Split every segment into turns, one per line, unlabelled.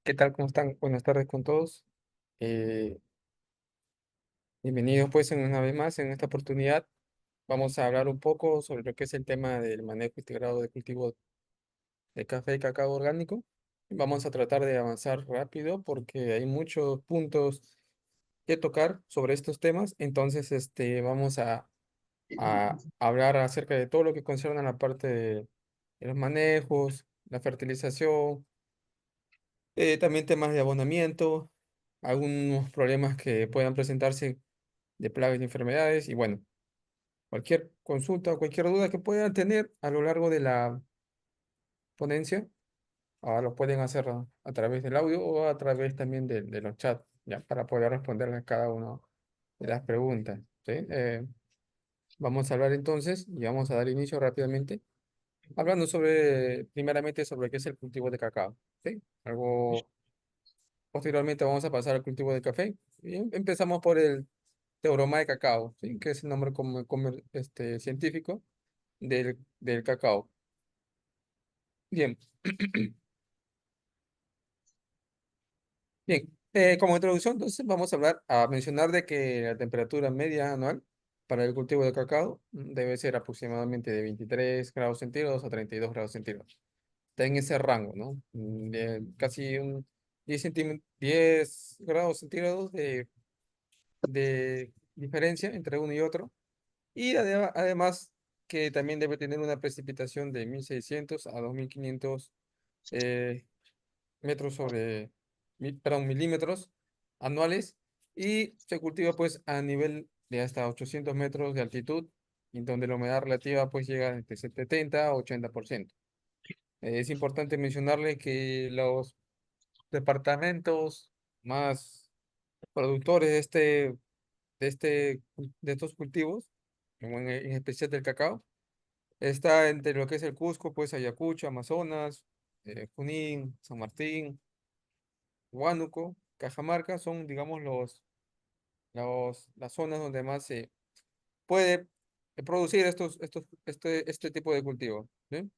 ¿Qué tal? ¿Cómo están? Buenas tardes con todos. Eh, Bienvenidos pues en una vez más. En esta oportunidad vamos a hablar un poco sobre lo que es el tema del manejo integrado de cultivo de café y cacao orgánico. Vamos a tratar de avanzar rápido porque hay muchos puntos que tocar sobre estos temas. Entonces, vamos a hablar acerca de todo lo que concierne a la parte de los manejos, la fertilización, también temas de abonamiento, algunos problemas que puedan presentarse de plagas y enfermedades. Y bueno, cualquier consulta o cualquier duda que puedan tener a lo largo de la ponencia, lo pueden hacer a través del audio o a través también de los chats, ya, para poder responderles a cada una de las preguntas. ¿Sí? Vamos a hablar entonces y vamos a dar inicio rápidamente, hablando primeramente sobre qué es el cultivo de cacao. ¿Sí? Posteriormente vamos a pasar al cultivo de café. Y empezamos por el Teoroma de cacao, ¿sí? Que es el nombre científico del cacao. Bien, bien. Como introducción, entonces vamos a mencionar de que la temperatura media anual para el cultivo de cacao debe ser aproximadamente de 23 grados centígrados a 32 grados centígrados. Está en ese rango, ¿no? De casi un 10 grados centígrados de diferencia entre uno y otro. Y además que también debe tener una precipitación de 1600 a 2500 eh, metros perdón, milímetros anuales, y se cultiva pues a nivel de hasta 800 metros de altitud, y donde la humedad relativa pues llega entre 70 a 80%. Es importante mencionarle que los departamentos más productores de estos cultivos, en especial del cacao, está entre lo que es el Cusco, pues Ayacucho, Amazonas, Junín, San Martín, Huánuco, Cajamarca. Son, digamos, las zonas donde más se puede producir este tipo de cultivo, ¿sí?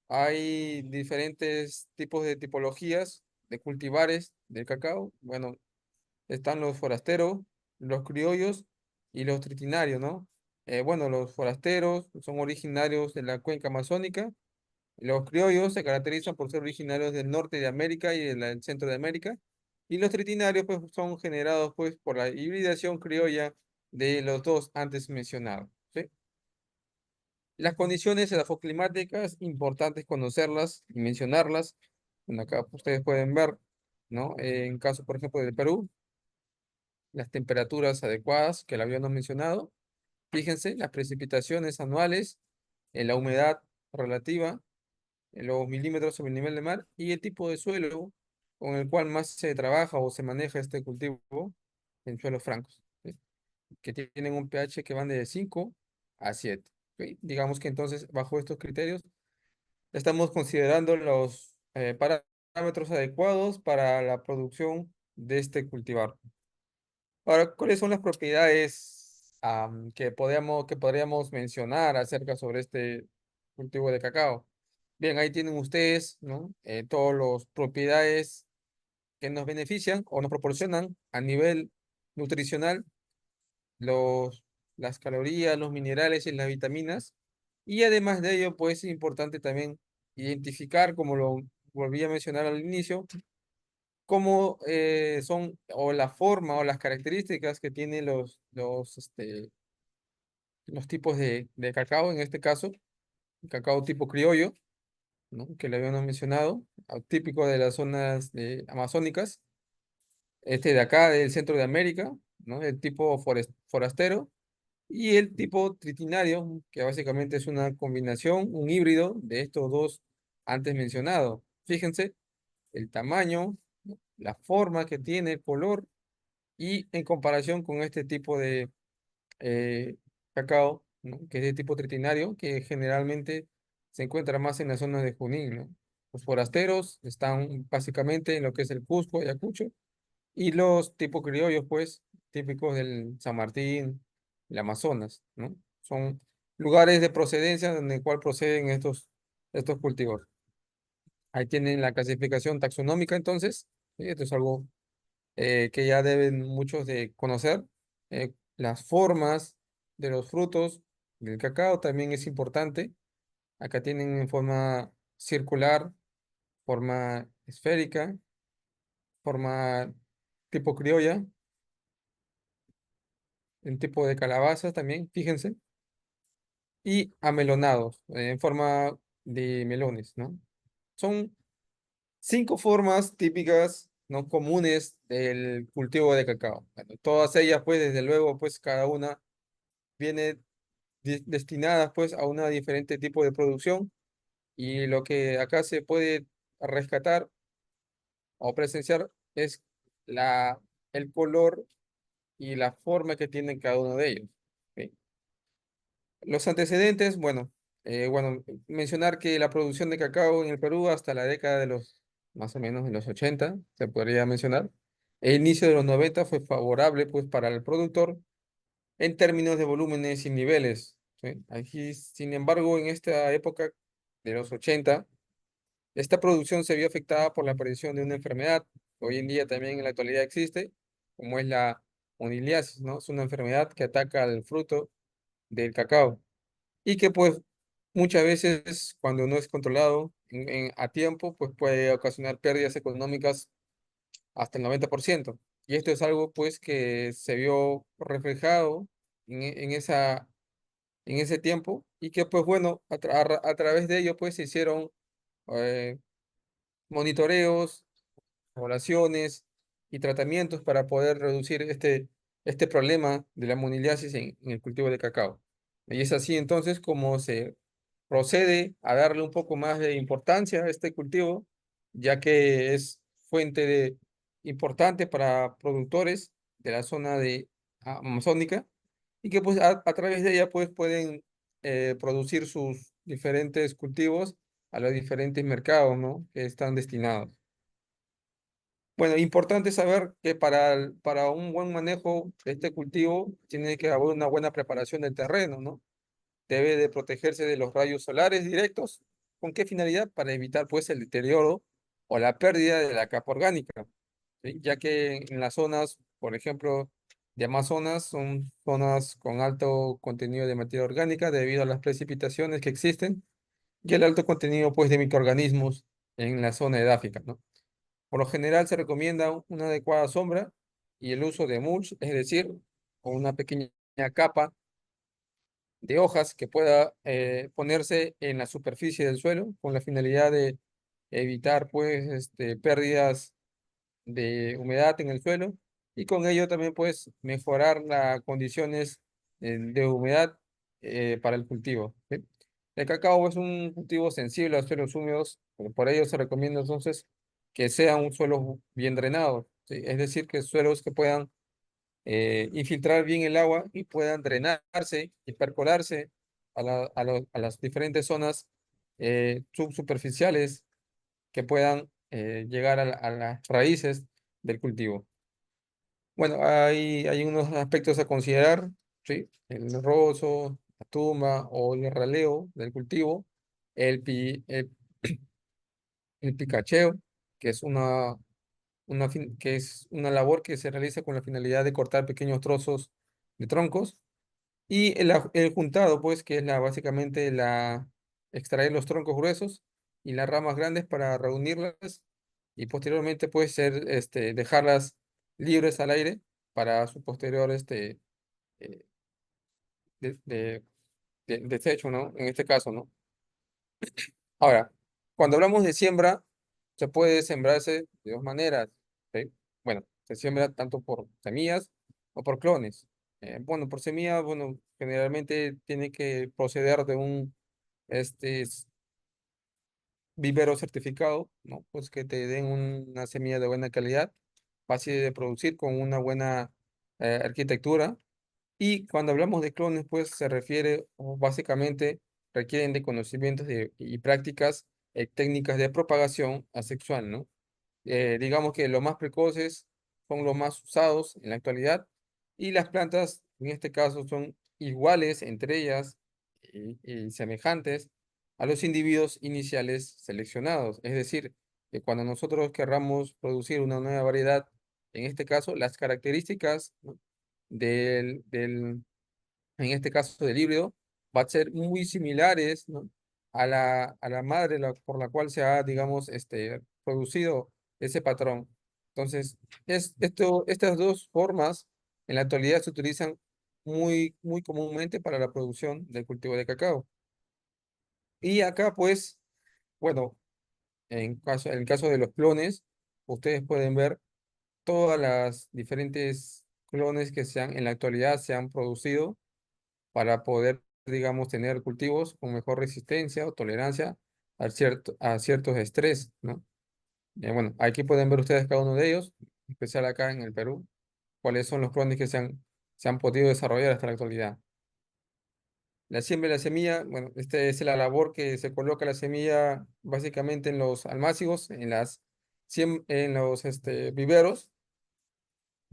Hay diferentes tipos de tipologías de cultivares del cacao. Bueno, están los forasteros, los criollos y los tritinarios, ¿no? Bueno, los forasteros son originarios de la cuenca amazónica. Los criollos se caracterizan por ser originarios del norte de América y del centro de América. Y los tritinarios pues, son generados pues, por la hibridación criolla de los dos antes mencionados. ¿Sí? Las condiciones edafoclimáticas, importantes conocerlas y mencionarlas. Bueno, acá ustedes pueden ver, ¿no? En caso, por ejemplo, del Perú, las temperaturas adecuadas que la habíamos mencionado. Fíjense, las precipitaciones anuales, la humedad relativa, los milímetros sobre el nivel de mar, y el tipo de suelo con el cual más se trabaja o se maneja este cultivo en suelos francos, ¿sí? Que tienen un pH que van de 5 a 7. ¿Ok? Digamos que entonces, bajo estos criterios, estamos considerando los parámetros adecuados para la producción de este cultivar. Ahora, ¿cuáles son las propiedades que podríamos mencionar acerca sobre este cultivo de cacao? Bien, ahí tienen ustedes, ¿no? Todas las propiedades que nos benefician o nos proporcionan a nivel nutricional, los, las calorías, los minerales y las vitaminas. Y además de ello, pues es importante también identificar, como lo volví a mencionar al inicio, cómo son, o la forma o las características que tienen los tipos de cacao, en este caso, el cacao tipo criollo, ¿no? Que le habíamos mencionado, típico de las zonas amazónicas, este de acá, del centro de América, ¿no? El tipo forastero, y el tipo tritinario, que básicamente es una combinación, un híbrido de estos dos antes mencionados. Fíjense el tamaño, ¿no? La forma que tiene, el color, y en comparación con este tipo de eh, cacao, ¿no? Que es de tipo tritinario, que generalmente se encuentra más en las zonas de Junín, ¿no? Los forasteros están básicamente en lo que es el Cusco, Ayacucho, y los tipos criollos, pues, típicos del San Martín, el Amazonas, ¿no? Son lugares de procedencia donde el cual proceden estos cultivos. Ahí tienen la clasificación taxonómica, entonces. ¿sí? Esto es algo que ya deben muchos de conocer. Las formas de los frutos del cacao también es importante. Acá tienen en forma circular, forma esférica, forma tipo criolla, en tipo de calabaza también, fíjense, y amelonados, en forma de melones, ¿no? Son 5 formas típicas, ¿no? Comunes del cultivo de cacao. Bueno, todas ellas, pues, desde luego, pues, cada una viene destinada, pues, a una diferente tipo de producción, y lo que acá se puede rescatar o presenciar es la, el color y la forma que tienen cada uno de ellos. ¿Ok? Los antecedentes, bueno, mencionar que la producción de cacao en el Perú hasta la década de los, más o menos, de los 80 se podría mencionar. El inicio de los 90 fue favorable, pues, para el productor en términos de volúmenes y niveles, ¿sí? Aquí, sin embargo, en esta época de los 80 esta producción se vio afectada por la aparición de una enfermedad que hoy en día también en la actualidad existe, como es la moniliasis, ¿no? Es una enfermedad que ataca al fruto del cacao y que, pues, muchas veces cuando no es controlado a tiempo, pues puede ocasionar pérdidas económicas hasta el 90%. Y esto es algo, pues, que se vio reflejado en ese tiempo, y que, pues, bueno, a través de ello, pues, se hicieron eh, monitoreos, evaluaciones y tratamientos para poder reducir este problema de la moniliasis en el cultivo de cacao. Y es así entonces como se procede a darle un poco más de importancia a este cultivo, ya que es fuente importante para productores de la zona de amazónica, y que, pues, a través de ella, pues, pueden producir sus diferentes cultivos a los diferentes mercados, ¿no? Que están destinados. Bueno, importante saber que para un buen manejo de este cultivo tiene que haber una buena preparación del terreno, ¿no? Debe de protegerse de los rayos solares directos. ¿Con qué finalidad? Para evitar, pues, el deterioro o la pérdida de la capa orgánica, ¿sí? Ya que en las zonas, por ejemplo, de Amazonas, son zonas con alto contenido de materia orgánica debido a las precipitaciones que existen y el alto contenido, pues, de microorganismos en la zona edáfica, ¿no? Por lo general se recomienda una adecuada sombra y el uso de mulch, es decir, con una pequeña capa de hojas que pueda ponerse en la superficie del suelo con la finalidad de evitar, pues, pérdidas de humedad en el suelo, y con ello también, pues, mejorar las condiciones de humedad para el cultivo, ¿sí? El cacao es un cultivo sensible a suelos húmedos, por ello se recomienda entonces que sea un suelo bien drenado, ¿sí? Es decir, que suelos que puedan infiltrar bien el agua y puedan drenarse y percolarse a las diferentes zonas subsuperficiales que puedan llegar a las raíces del cultivo. Bueno, hay unos aspectos a considerar, ¿sí? El rozo, la tumba o el raleo del cultivo, el picacheo, que es que es una labor que se realiza con la finalidad de cortar pequeños trozos de troncos, y el juntado, pues, que es básicamente extraer los troncos gruesos y las ramas grandes para reunirlas y posteriormente, pues, dejarlas libres al aire para su posterior eh, de- de- desecho, ¿no? En este caso, ¿no? Ahora, cuando hablamos de siembra, se puede sembrarse de dos maneras, ¿sí? Bueno, se siembra tanto por semillas o por clones. Bueno, por semillas, bueno, generalmente tiene que proceder de un vivero certificado, ¿no? Pues que te den una semilla de buena calidad, fácil de producir, con una buena arquitectura. Y cuando hablamos de clones, pues se refiere, o básicamente requieren de conocimientos y prácticas técnicas de propagación asexual, ¿no? Digamos que los más precoces son los más usados en la actualidad, y las plantas en este caso son iguales entre ellas y semejantes a los individuos iniciales seleccionados. Es decir, que cuando nosotros querramos producir una nueva variedad, en este caso, las características, ¿no? En este caso del híbrido, va a ser muy similares, ¿no? A la madre por la cual se ha, digamos, producido ese patrón. Entonces, estas dos formas en la actualidad se utilizan muy comúnmente para la producción del cultivo de cacao. Y acá, pues, bueno, en el caso de los clones, ustedes pueden ver todas las diferentes clones que en la actualidad se han producido para poder, digamos, tener cultivos con mejor resistencia o tolerancia a ciertos estrés, ¿no? Bueno, aquí pueden ver ustedes cada uno de ellos, en especial acá en el Perú, cuáles son los clones que se han podido desarrollar hasta la actualidad. La siembra y la semilla, bueno, esta es la labor que se coloca la semilla básicamente en los almácigos, en los viveros,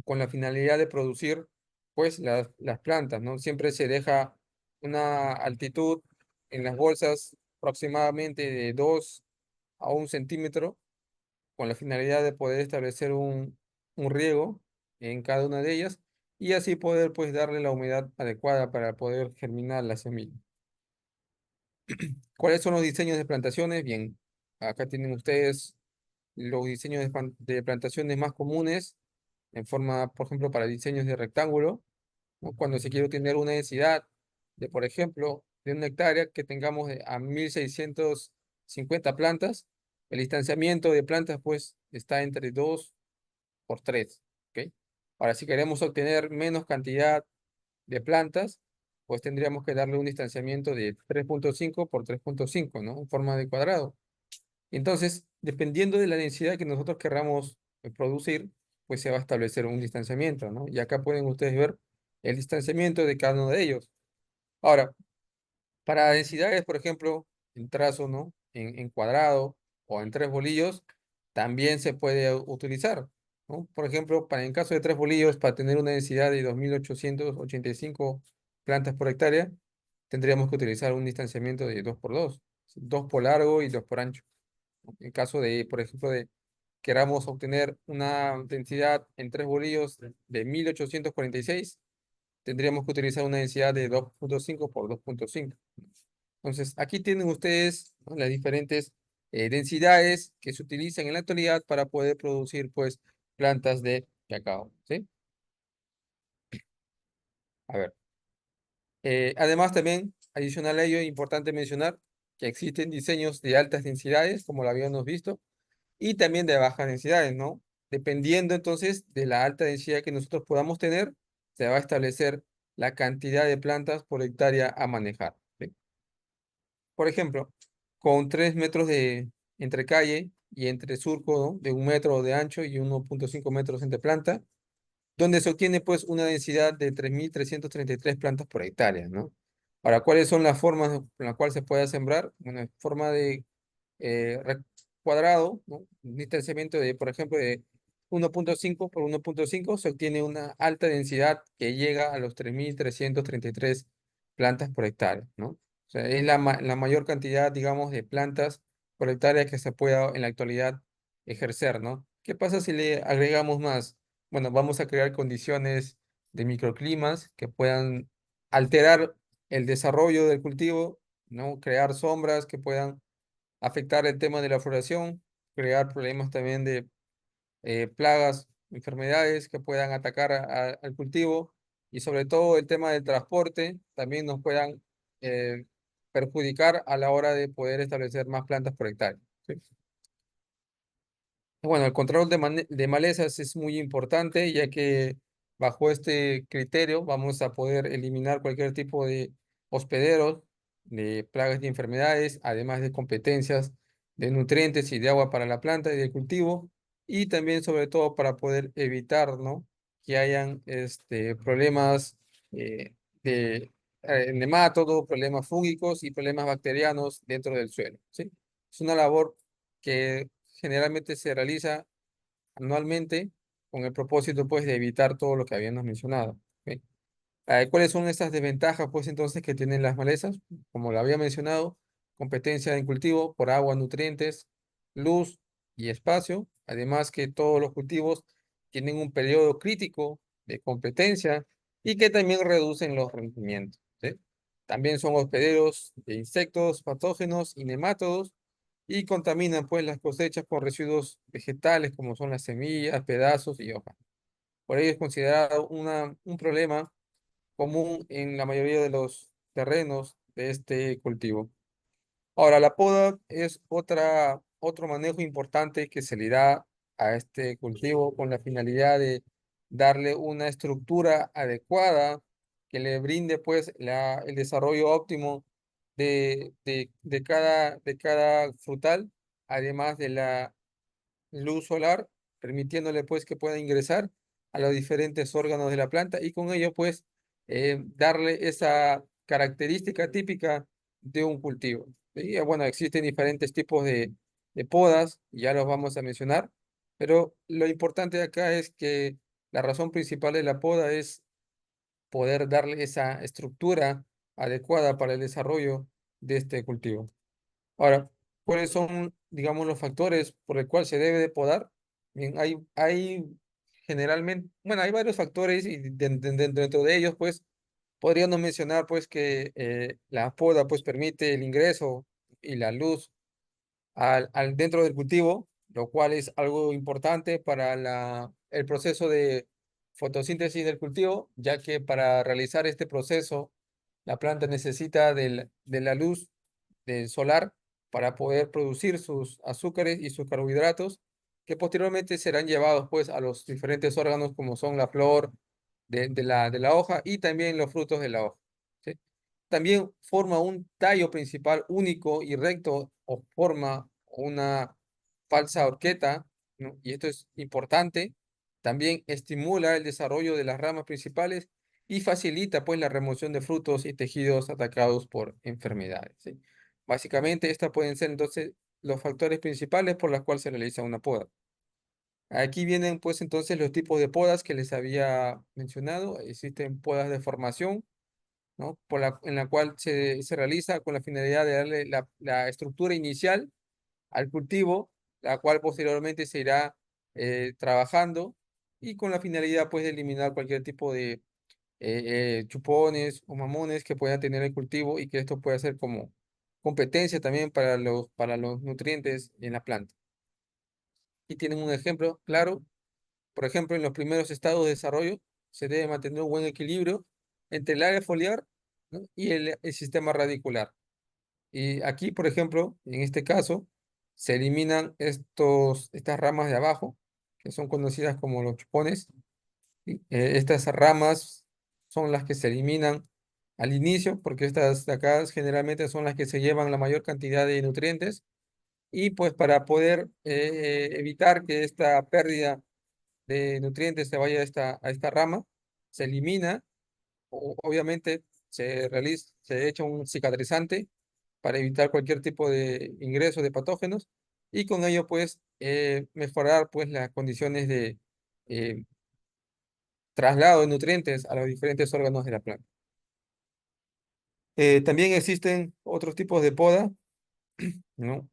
con la finalidad de producir pues las plantas, ¿no? Siempre se deja una altitud en las bolsas aproximadamente de 2 a 1 centímetro con la finalidad de poder establecer un riego en cada una de ellas y así poder pues darle la humedad adecuada para poder germinar la semilla. ¿Cuáles son los diseños de plantaciones? Bien, acá tienen ustedes los diseños de plantaciones más comunes en forma, por ejemplo, para diseños de rectángulo, ¿no? Cuando se quiere obtener una densidad de, por ejemplo, de 1 hectárea que tengamos a 1650 plantas, el distanciamiento de plantas pues está entre 2 por 3, ¿ok? Ahora, si queremos obtener menos cantidad de plantas, pues tendríamos que darle un distanciamiento de 3,5 por 3,5, ¿no? En forma de cuadrado. Entonces, dependiendo de la densidad que nosotros querramos producir, pues se va a establecer un distanciamiento, ¿no? Y acá pueden ustedes ver el distanciamiento de cada uno de ellos. Ahora, para densidades, por ejemplo, en trazo, ¿no? En cuadrado o en tres bolillos, también se puede utilizar, ¿no? Por ejemplo, para en caso de tres bolillos, para tener una densidad de 2885 plantas por hectárea, tendríamos que utilizar un distanciamiento de 2 por 2, 2 por largo y 2 por ancho. En caso de, por ejemplo, de queramos obtener una densidad en tres bolillos de 1846, tendríamos que utilizar una densidad de 2,5 por 2,5. Entonces, aquí tienen ustedes, ¿no? Las diferentes densidades que se utilizan en la actualidad para poder producir, pues, plantas de cacao, ¿sí? A ver. Además, también, adicional a ello, es importante mencionar que existen diseños de altas densidades, como lo habíamos visto, y también de bajas densidades, ¿no? Dependiendo entonces de la alta densidad que nosotros podamos tener, se va a establecer la cantidad de plantas por hectárea a manejar, ¿sí? Por ejemplo, con 3 metros de entre calle y entre surco, ¿no? De 1 metro de ancho y 1,5 metros entre planta, donde se obtiene pues una densidad de 3.333 plantas por hectárea, ¿no? Ahora, ¿cuáles son las formas en las cuales se puede sembrar? Bueno, en forma de cuadrado, ¿no? Un distanciamiento de, por ejemplo, de 1,5 por 1,5 se obtiene una alta densidad que llega a los 3.333 plantas por hectárea, ¿no? O sea, es la mayor cantidad, digamos, de plantas por hectárea que se pueda en la actualidad ejercer, ¿no? ¿Qué pasa si le agregamos más? Bueno, vamos a crear condiciones de microclimas que puedan alterar el desarrollo del cultivo, ¿no? Crear sombras que puedan afectar el tema de la floración, crear problemas también de plagas, enfermedades que puedan atacar al cultivo y sobre todo el tema del transporte también nos puedan eh, perjudicar a la hora de poder establecer más plantas por hectárea, ¿sí? Bueno, el control de malezas es muy importante, ya que bajo este criterio vamos a poder eliminar cualquier tipo de hospederos, de plagas y enfermedades, además de competencias de nutrientes y de agua para la planta y del cultivo, y también sobre todo para poder evitar, ¿no? Que hayan problemas eh, de nematodos, problemas fúngicos y problemas bacterianos dentro del suelo, ¿sí? Es una labor que generalmente se realiza anualmente con el propósito pues de evitar todo lo que habíamos mencionado, ¿ok? ¿Cuáles son estas desventajas pues entonces que tienen las malezas? Como lo había mencionado, competencia en cultivo por agua, nutrientes, luz, y espacio. Además que todos los cultivos tienen un periodo crítico de competencia y que también reducen los rendimientos, ¿sí? También son hospederos de insectos, patógenos y nemátodos y contaminan pues las cosechas con residuos vegetales como son las semillas, pedazos y hojas. Por ello es considerado un problema común en la mayoría de los terrenos de este cultivo. Ahora, la poda es otro manejo importante que se le da a este cultivo con la finalidad de darle una estructura adecuada que le brinde pues el desarrollo óptimo de cada frutal, además de la luz solar, permitiéndole pues que pueda ingresar a los diferentes órganos de la planta y con ello pues darle esa característica típica de un cultivo. Y bueno, existen diferentes tipos de podas, ya los vamos a mencionar, pero lo importante de acá es que la razón principal de la poda es poder darle esa estructura adecuada para el desarrollo de este cultivo. Ahora, ¿cuáles son, digamos, los factores por el cual se debe de podar? Bien, hay generalmente, bueno, hay varios factores y dentro de ellos, pues, podríamos mencionar, pues, que la poda, pues, permite el ingreso y la luz dentro del cultivo, lo cual es algo importante para el proceso de fotosíntesis del cultivo, ya que para realizar este proceso, la planta necesita de la luz del solar para poder producir sus azúcares y sus carbohidratos, que posteriormente serán llevados pues a los diferentes órganos como son la flor de la hoja y también los frutos de la hoja, ¿sí? También forma un tallo principal único y recto o forma una falsa horqueta, ¿no? Y esto es importante. También estimula el desarrollo de las ramas principales y facilita pues la remoción de frutos y tejidos atacados por enfermedades, ¿sí? Básicamente, estas pueden ser entonces los factores principales por los cuales se realiza una poda. Aquí vienen pues entonces los tipos de podas que les había mencionado. Existen podas de formación, ¿no? En la cual se realiza con la finalidad de darle la estructura inicial al cultivo, la cual posteriormente se irá trabajando y con la finalidad pues de eliminar cualquier tipo de chupones o mamones que pueda tener el cultivo y que esto pueda ser como competencia también para los nutrientes en la planta. Y tienen un ejemplo claro. Por ejemplo, en los primeros estados de desarrollo se debe mantener un buen equilibrio entre el área foliar, ¿no? Y el sistema radicular. Y aquí, por ejemplo, en este caso, se eliminan estas ramas de abajo, que son conocidas como los chupones. ¿Sí? Estas ramas son las que se eliminan al inicio, porque estas de acá generalmente son las que se llevan la mayor cantidad de nutrientes. Y pues para poder evitar que esta pérdida de nutrientes se vaya a esta rama, se elimina, obviamente se echa un cicatrizante para evitar cualquier tipo de ingreso de patógenos y con ello pues mejorar pues las condiciones de eh, traslado de nutrientes a los diferentes órganos de la planta. También existen otros tipos de poda, ¿no?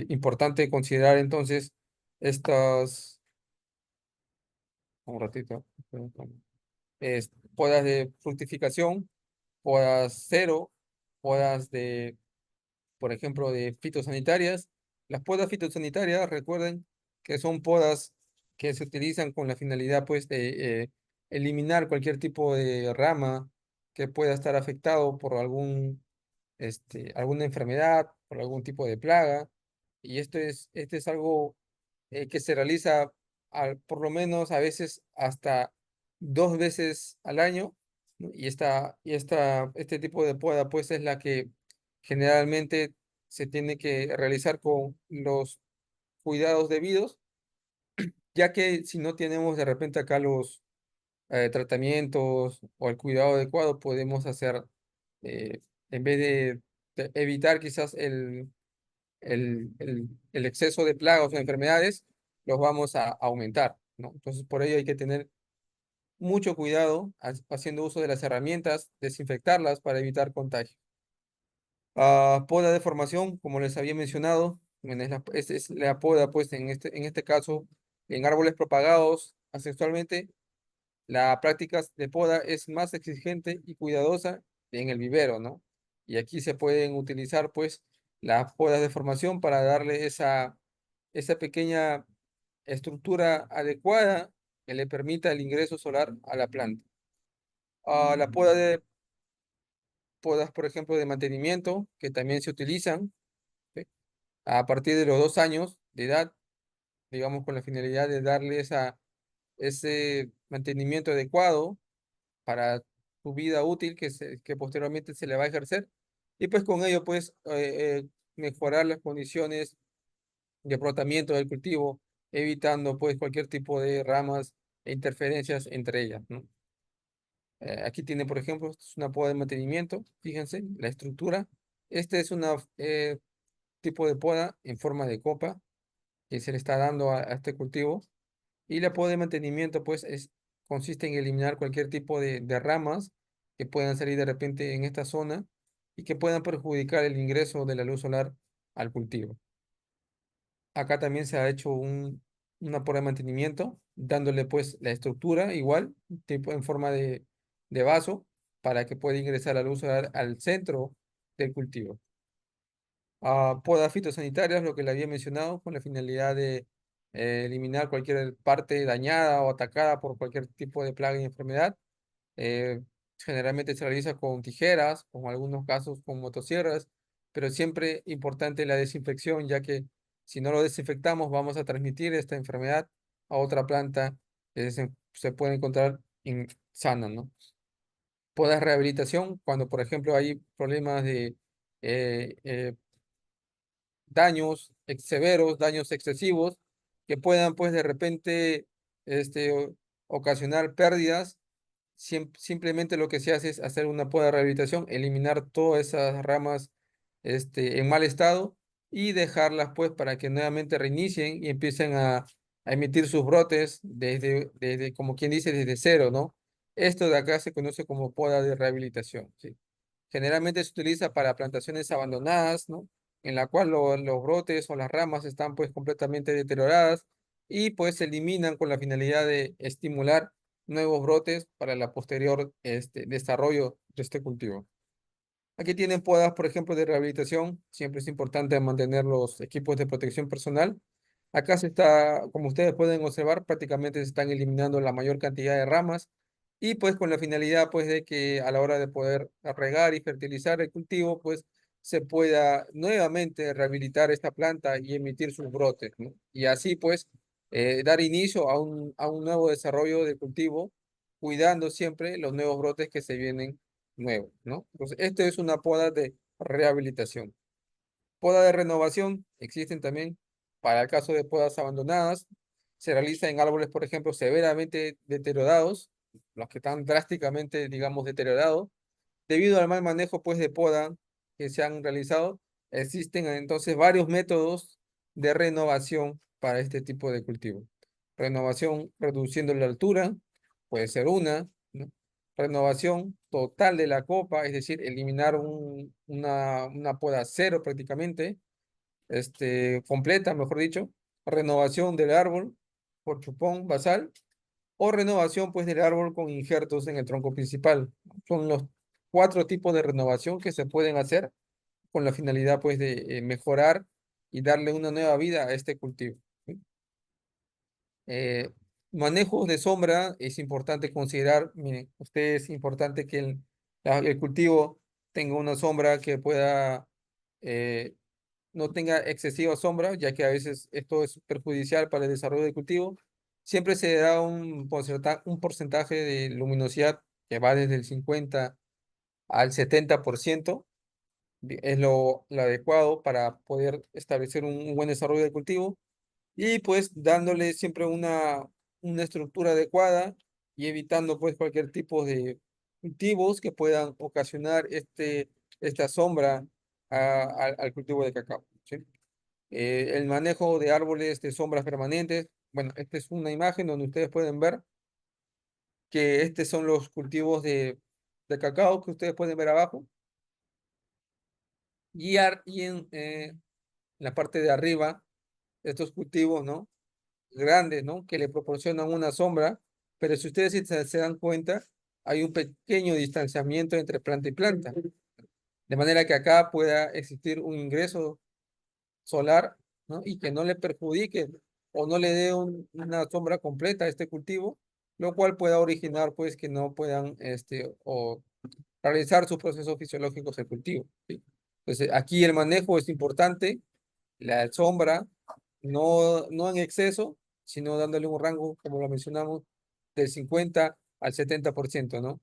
Importante considerar entonces estas, un ratito, podas de fructificación, podas cero, podas de, por ejemplo, de fitosanitarias. Las podas fitosanitarias, recuerden que son podas que se utilizan con la finalidad, pues, de eliminar cualquier tipo de rama que pueda estar afectado por alguna enfermedad, por algún tipo de plaga. Y este es algo que se realiza por lo menos a veces hasta 2 veces al año, ¿no? Este tipo de poda pues es la que generalmente se tiene que realizar con los cuidados debidos, ya que si no tenemos de repente acá los tratamientos o el cuidado adecuado, podemos hacer, eh, en vez de evitar quizás el exceso de plagas o enfermedades, los vamos a aumentar, ¿no? Entonces, por ello hay que tener mucho cuidado haciendo uso de las herramientas, desinfectarlas para evitar contagio. Poda de formación, como les había mencionado, Bueno, es la poda, pues en este caso, en árboles propagados asexualmente, la práctica de poda es más exigente y cuidadosa en el vivero, ¿no? Y aquí se pueden utilizar, pues, las podas de formación para darle esa pequeña estructura adecuada que le permita el ingreso solar a la planta. La podas, por ejemplo, de mantenimiento, que también se utilizan, ¿sí? A partir de los 2 años de edad, digamos, con la finalidad de darle ese mantenimiento adecuado para su vida útil que posteriormente se le va a ejercer. Y pues con ello, pues, mejorar las condiciones de brotamiento del cultivo, evitando pues cualquier tipo de ramas e interferencias entre ellas, ¿no? Aquí tiene, por ejemplo, esto es una poda de mantenimiento, fíjense, la estructura. Este es un tipo de poda en forma de copa que se le está dando a este cultivo. Y la poda de mantenimiento, pues, consiste en eliminar cualquier tipo de ramas que puedan salir de repente en esta zona y que puedan perjudicar el ingreso de la luz solar al cultivo. Acá también se ha hecho una poda de mantenimiento, dándole pues la estructura igual, tipo en forma de vaso, para que pueda ingresar la luz solar al centro del cultivo. Podas fitosanitarias, lo que le había mencionado, con la finalidad de eliminar cualquier parte dañada o atacada por cualquier tipo de plaga y enfermedad. Eh, Generalmente se realiza con tijeras, con algunos casos con motosierras, pero siempre importante la desinfección, ya que si no lo desinfectamos vamos a transmitir esta enfermedad a otra planta que se puede encontrar sana, ¿no? Podas rehabilitación, cuando por ejemplo hay problemas de eh, eh, severos, daños excesivos, que puedan pues de repente ocasionar pérdidas. Simplemente lo que se hace es hacer una poda de rehabilitación, eliminar todas esas ramas en mal estado y dejarlas pues para que nuevamente reinicien y empiecen a emitir sus brotes desde, como quien dice, desde cero, ¿no? Esto de acá se conoce como poda de rehabilitación, ¿sí? Generalmente se utiliza para plantaciones abandonadas, ¿no? En la cual los brotes o las ramas están pues completamente deterioradas y pues se eliminan con la finalidad de estimular nuevos brotes para la posterior desarrollo de este cultivo. Aquí tienen podas, por ejemplo, de rehabilitación. Siempre es importante mantener los equipos de protección personal. Acá se está, como ustedes pueden observar, prácticamente se están eliminando la mayor cantidad de ramas y pues con la finalidad pues de que a la hora de poder regar y fertilizar el cultivo, pues se pueda nuevamente rehabilitar esta planta y emitir sus brotes, ¿no? Y así pues dar inicio a un nuevo desarrollo de cultivo, cuidando siempre los nuevos brotes que se vienen nuevo, ¿no? Entonces, esto es una poda de rehabilitación. Poda de renovación, existen también para el caso de podas abandonadas. Se realiza en árboles, por ejemplo, severamente deteriorados, los que están drásticamente, digamos, deteriorados. Debido al mal manejo, pues, de poda que se han realizado, existen entonces varios métodos de renovación para este tipo de cultivo. Renovación reduciendo la altura, puede ser una, ¿no? Renovación total de la copa, es decir, eliminar una poda cero prácticamente, completa, mejor dicho. Renovación del árbol por chupón basal o renovación pues del árbol con injertos en el tronco principal. Son los 4 tipos de renovación que se pueden hacer con la finalidad pues de mejorar y darle una nueva vida a este cultivo, ¿sí? Eh, Manejos de sombra es importante considerar, miren, usted es importante que el cultivo tenga una sombra que pueda, eh, no tenga excesiva sombra, ya que a veces esto es perjudicial para el desarrollo del cultivo. Siempre se da un porcentaje de luminosidad que va desde el 50 al 70%, es lo adecuado para poder establecer un buen desarrollo del cultivo y pues dándole siempre una estructura adecuada y evitando pues cualquier tipo de cultivos que puedan ocasionar esta sombra al cultivo de cacao, ¿sí? El manejo de árboles de sombras permanentes. Bueno, esta es una imagen donde ustedes pueden ver que estos son los cultivos de cacao que ustedes pueden ver abajo. Y en la parte de arriba, estos cultivos, ¿no? Grandes, ¿no? Que le proporcionan una sombra, pero si ustedes se dan cuenta, hay un pequeño distanciamiento entre planta y planta, de manera que acá pueda existir un ingreso solar, ¿no? Y que no le perjudique o no le dé una sombra completa a este cultivo, lo cual pueda originar, pues, que no puedan, o realizar sus procesos fisiológicos del cultivo, ¿sí? Entonces, aquí el manejo es importante, la sombra, no en exceso, sino dándole un rango, como lo mencionamos, del 50 al 70%, ¿no?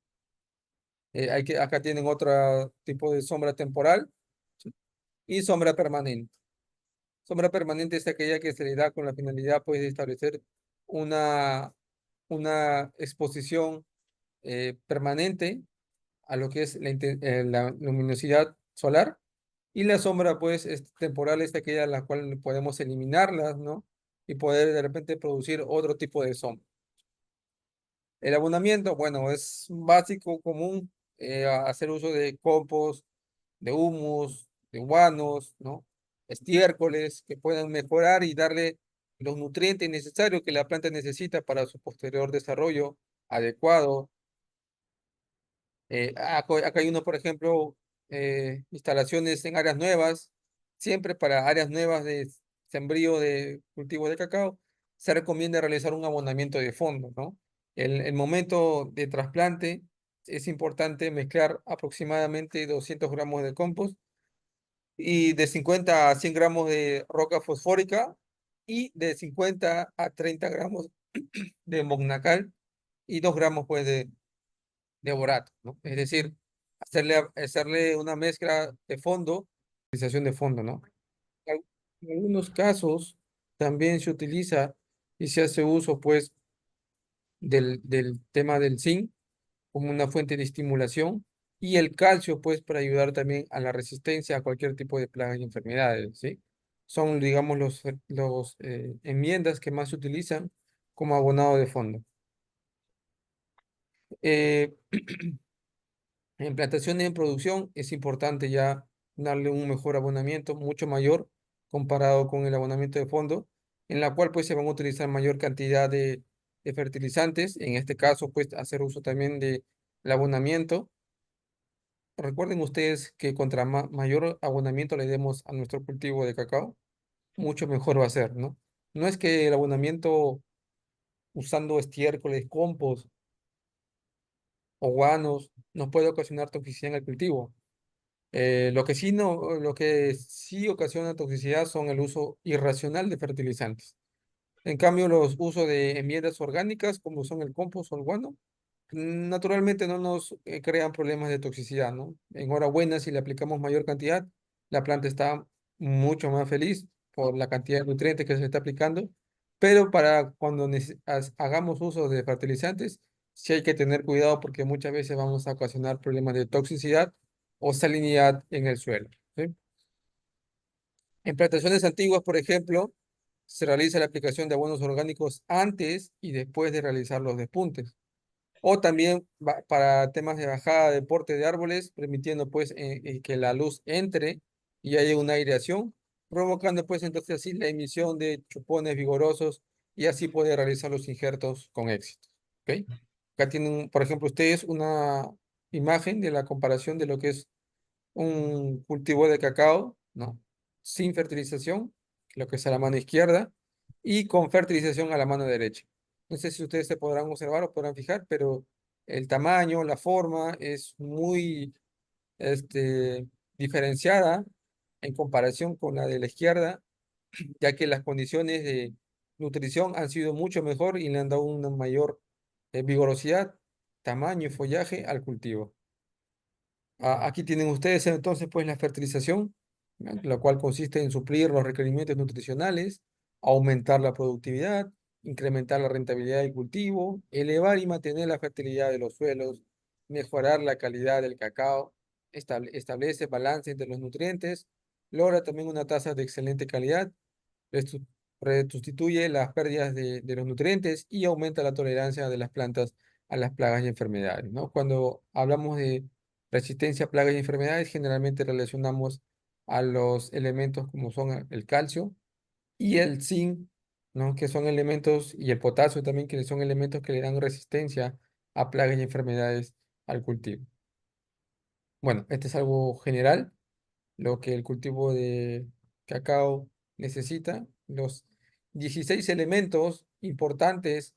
Acá tienen otro tipo de sombra temporal, ¿sí? Y sombra permanente. Sombra permanente es aquella que se le da con la finalidad, pues, de establecer una, una exposición permanente a lo que es la luminosidad solar. Y la sombra, pues, es temporal, es aquella a la cual podemos eliminarlas, ¿no? Y poder de repente producir otro tipo de sombra. El abonamiento, bueno, es básico, común, hacer uso de compost, de humus, de guanos, ¿no? Estiércoles que puedan mejorar y darle los nutrientes necesarios que la planta necesita para su posterior desarrollo adecuado. Acá hay uno, por ejemplo, instalaciones en áreas nuevas, siempre para áreas nuevas de sembrío de cultivo de cacao, se recomienda realizar un abonamiento de fondo, ¿no? El momento de trasplante es importante mezclar aproximadamente 200 gramos de compost y de 50 a 100 gramos de roca fosfórica y de 50 a 30 gramos de mognacal y 2 gramos pues de borato, ¿no? Es decir, hacerle una mezcla de fondo, utilización de fondo, ¿no? Al- En algunos casos también se utiliza y se hace uso pues del tema del zinc como una fuente de estimulación y el calcio pues para ayudar también a la resistencia a cualquier tipo de plagas y enfermedades, ¿sí? Son, digamos, los enmiendas que más se utilizan como abonado de fondo. Eh, En plantaciones en producción es importante ya darle un mejor abonamiento, mucho mayor comparado con el abonamiento de fondo, en la cual pues se van a utilizar mayor cantidad de fertilizantes, en este caso pues hacer uso también de el abonamiento. Recuerden ustedes que contra mayor abonamiento le demos a nuestro cultivo de cacao, mucho mejor va a ser, ¿no? No es que el abonamiento usando estiércoles, compost o guanos nos puede ocasionar toxicidad en el cultivo. Lo que sí no, lo que sí ocasiona toxicidad son el uso irracional de fertilizantes. En cambio, los usos de enmiendas orgánicas, como son el compost o el guano, naturalmente no nos crean problemas de toxicidad, ¿no? Enhorabuena, si le aplicamos mayor cantidad, la planta está mucho más feliz por la cantidad de nutrientes que se está aplicando, pero para cuando hagamos uso de fertilizantes, sí hay que tener cuidado porque muchas veces vamos a ocasionar problemas de toxicidad o salinidad en el suelo, ¿sí? En plantaciones antiguas, por ejemplo, se realiza la aplicación de abonos orgánicos antes y después de realizar los despuntes. O también para temas de bajada de porte de árboles, permitiendo pues que la luz entre y haya una aireación, provocando pues entonces así la emisión de chupones vigorosos y así poder realizar los injertos con éxito. ¿Ok? Acá tienen, por ejemplo, ustedes una imagen de la comparación de lo que es un cultivo de cacao, ¿no? Sin fertilización, lo que es a la mano izquierda, y con fertilización a la mano derecha. No sé si ustedes se podrán observar o podrán fijar, pero el tamaño, la forma es muy diferenciada en comparación con la de la izquierda, ya que las condiciones de nutrición han sido mucho mejor y le han dado una mayor vigorosidad, tamaño y follaje al cultivo. Aquí tienen ustedes entonces pues la fertilización, ¿no? La cual consiste en suplir los requerimientos nutricionales, aumentar la productividad, incrementar la rentabilidad del cultivo, elevar y mantener la fertilidad de los suelos, mejorar la calidad del cacao, establece balance entre los nutrientes, logra también una tasa de excelente calidad, restu- sustituye las pérdidas de los nutrientes y aumenta la tolerancia de las plantas a las plagas y enfermedades, ¿no? Cuando hablamos de resistencia a plagas y enfermedades, generalmente relacionamos a los elementos como son el calcio y el zinc, ¿no? Que son elementos, y el potasio también, que son elementos que le dan resistencia a plagas y enfermedades al cultivo. Bueno, este es algo general, lo que el cultivo de cacao necesita, los 16 elementos importantes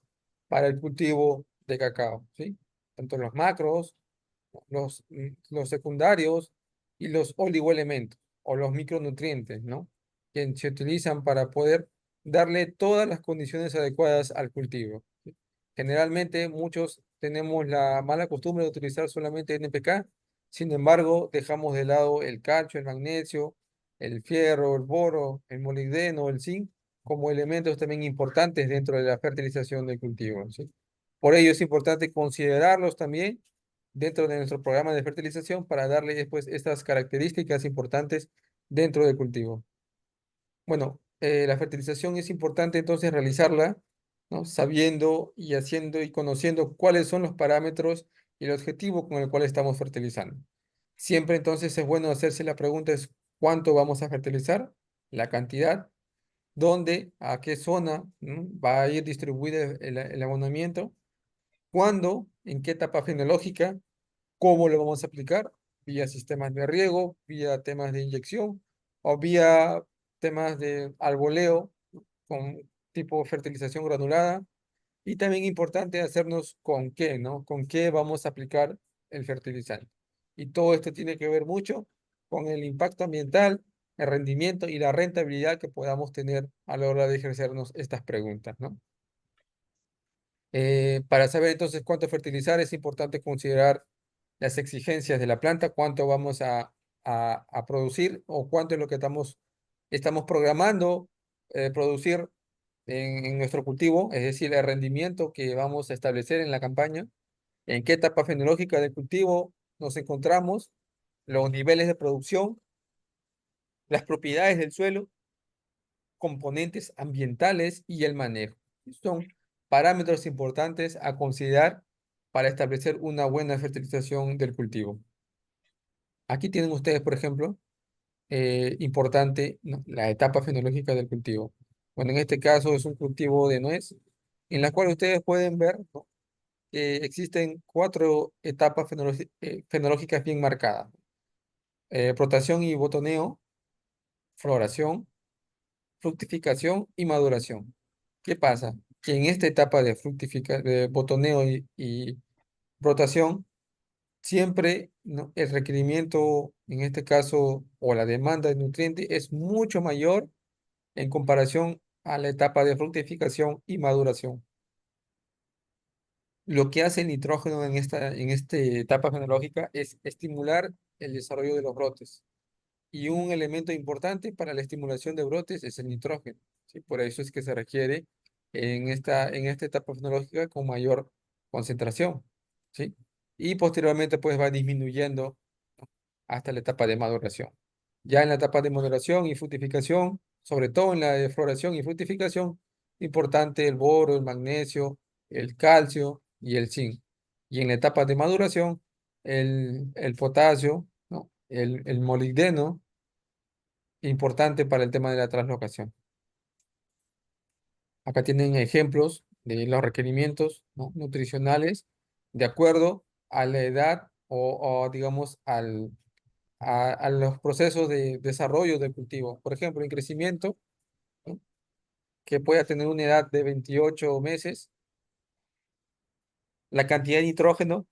para el cultivo de cacao, ¿sí? Tanto los macros, los secundarios y los oligoelementos o los micronutrientes, ¿no? Que se utilizan para poder darle todas las condiciones adecuadas al cultivo. ¿Sí? Generalmente muchos tenemos la mala costumbre de utilizar solamente NPK, sin embargo dejamos de lado el calcio, el magnesio, el fierro, el boro, el molibdeno, el zinc como elementos también importantes dentro de la fertilización del cultivo, ¿sí? Por ello es importante considerarlos también dentro de nuestro programa de fertilización para darle después estas características importantes dentro del cultivo. Bueno, la fertilización es importante entonces realizarla, ¿no? Sabiendo y haciendo y conociendo cuáles son los parámetros y el objetivo con el cual estamos fertilizando. Siempre entonces es bueno hacerse la pregunta es cuánto vamos a fertilizar, la cantidad, dónde, a qué zona, ¿no? Va a ir distribuido el abonamiento, cuándo, en qué etapa fenológica, cómo lo vamos a aplicar, vía sistemas de riego, vía temas de inyección o vía temas de alboleo con tipo fertilización granulada. Y también importante hacernos con qué, ¿no? Con qué vamos a aplicar el fertilizante. Y todo esto tiene que ver mucho con el impacto ambiental, el rendimiento y la rentabilidad que podamos tener a la hora de ejercernos estas preguntas, ¿no? Para saber entonces cuánto fertilizar es importante considerar las exigencias de la planta, cuánto vamos a producir o cuánto es lo que estamos programando producir en nuestro cultivo, es decir, el rendimiento que vamos a establecer en la campaña, en qué etapa fenológica del cultivo nos encontramos, los niveles de producción, las propiedades del suelo, componentes ambientales y el manejo. Son parámetros importantes a considerar para establecer una buena fertilización del cultivo. Aquí tienen ustedes, por ejemplo, importante, ¿no? La etapa fenológica del cultivo. Bueno, en este caso es un cultivo de nuez, en la cual ustedes pueden ver, ¿no? Que existen cuatro etapas fenológicas bien marcadas. Brotación y botoneo, floración, fructificación y maduración. ¿Qué pasa? Que en esta etapa de botoneo y brotación, siempre, ¿no? El requerimiento, en este caso, o la demanda de nutrientes es mucho mayor en comparación a la etapa de fructificación y maduración. Lo que hace el nitrógeno en esta etapa fenológica es estimular el desarrollo de los brotes. Y un elemento importante para la estimulación de brotes es el nitrógeno, ¿sí? Por eso es que se requiere en esta etapa fenológica con mayor concentración, ¿sí? Y posteriormente pues va disminuyendo, ¿no? Hasta la etapa de maduración. Ya en la etapa de maduración y fructificación, sobre todo en la de floración y fructificación, importante el boro, el magnesio, el calcio y el zinc. Y en la etapa de maduración, el potasio, ¿no? El molibdeno, importante para el tema de la translocación. Acá tienen ejemplos de los requerimientos, ¿no? Nutricionales de acuerdo a la edad o digamos, a los procesos de desarrollo del cultivo. Por ejemplo, en crecimiento, ¿no? Que pueda tener una edad de 28 meses, la cantidad de nitrógeno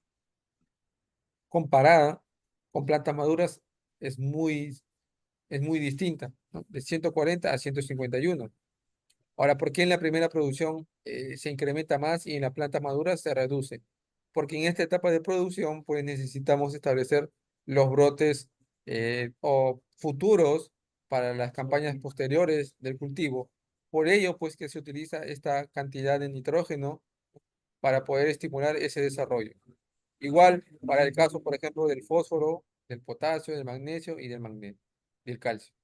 comparada con plantas maduras es muy distinta, ¿no? De 140 a 151. Ahora, ¿por qué en la primera producción se incrementa más y en la planta madura se reduce? Porque en esta etapa de producción, pues necesitamos establecer los brotes o futuros para las campañas posteriores del cultivo. Por ello, pues que se utiliza esta cantidad de nitrógeno para poder estimular ese desarrollo. Igual para el caso, por ejemplo, del fósforo, del potasio, del magnesio y del calcio.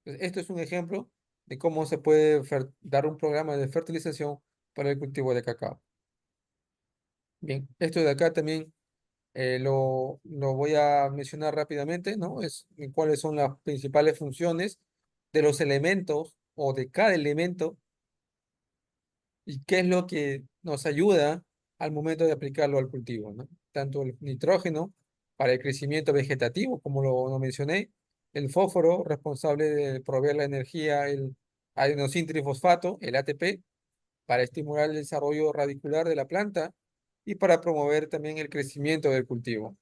Entonces, esto es un ejemplo de cómo se puede dar un programa de fertilización para el cultivo de cacao. Bien, esto de acá también lo voy a mencionar rápidamente, ¿no? Cuáles son las principales funciones de los elementos o de cada elemento y qué es lo que nos ayuda al momento de aplicarlo al cultivo, ¿no? Tanto el nitrógeno para el crecimiento vegetativo, como lo mencioné, el fósforo responsable de proveer la energía, el adenosintrifosfato, el ATP, para estimular el desarrollo radicular de la planta y para promover también el crecimiento del cultivo.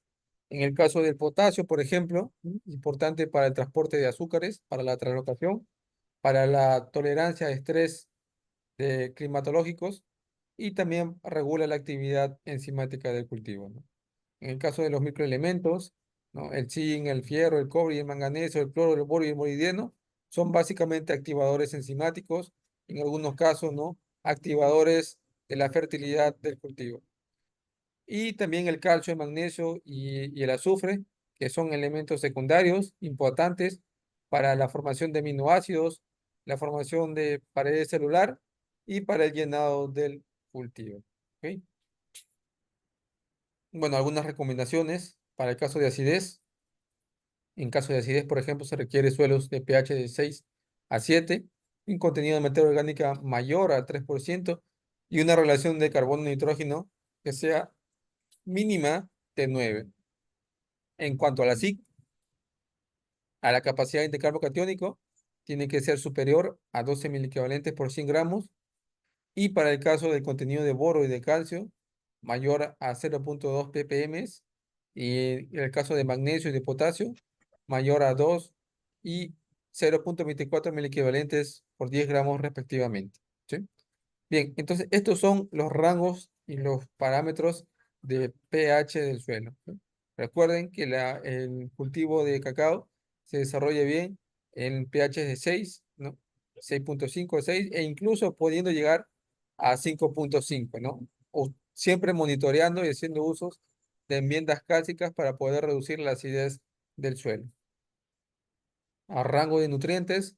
En el caso del potasio, por ejemplo, importante para el transporte de azúcares, para la translocación, para la tolerancia a estrés climatológicos y también regula la actividad enzimática del cultivo, ¿no? En el caso de los microelementos, ¿no? El zinc, el fierro, el cobre y el manganeso, el cloro, el borio y el molibdeno son básicamente activadores enzimáticos, en algunos casos, ¿no? Activadores de la fertilidad del cultivo. Y también el calcio, el magnesio y el azufre, que son elementos secundarios importantes para la formación de aminoácidos, la formación de pared celular y para el llenado del cultivo. ¿Ok? Bueno, algunas recomendaciones para el caso de acidez. En caso de acidez, por ejemplo, se requiere suelos de pH de 6 a 7, un contenido de materia orgánica mayor al 3% y una relación de carbono-nitrógeno que sea mínima de 9. En cuanto a la SIC, a la capacidad de intercambio catiónico, tiene que ser superior a 12 miliequivalentes por 100 gramos. Y para el caso del contenido de boro y de calcio, mayor a 0,2 ppm. Y en el caso de magnesio y de potasio, mayor a 2 y 0,24 miliequivalentes por 10 gramos respectivamente. ¿Sí? Bien, entonces estos son los rangos y los parámetros de pH del suelo, ¿no? Recuerden que el cultivo de cacao se desarrolla bien en pH de 6, ¿no? 6,5, 6 e incluso pudiendo llegar a 5,5, ¿no? O siempre monitoreando y haciendo usos de enmiendas cálcicas para poder reducir la acidez del suelo. A rango de nutrientes,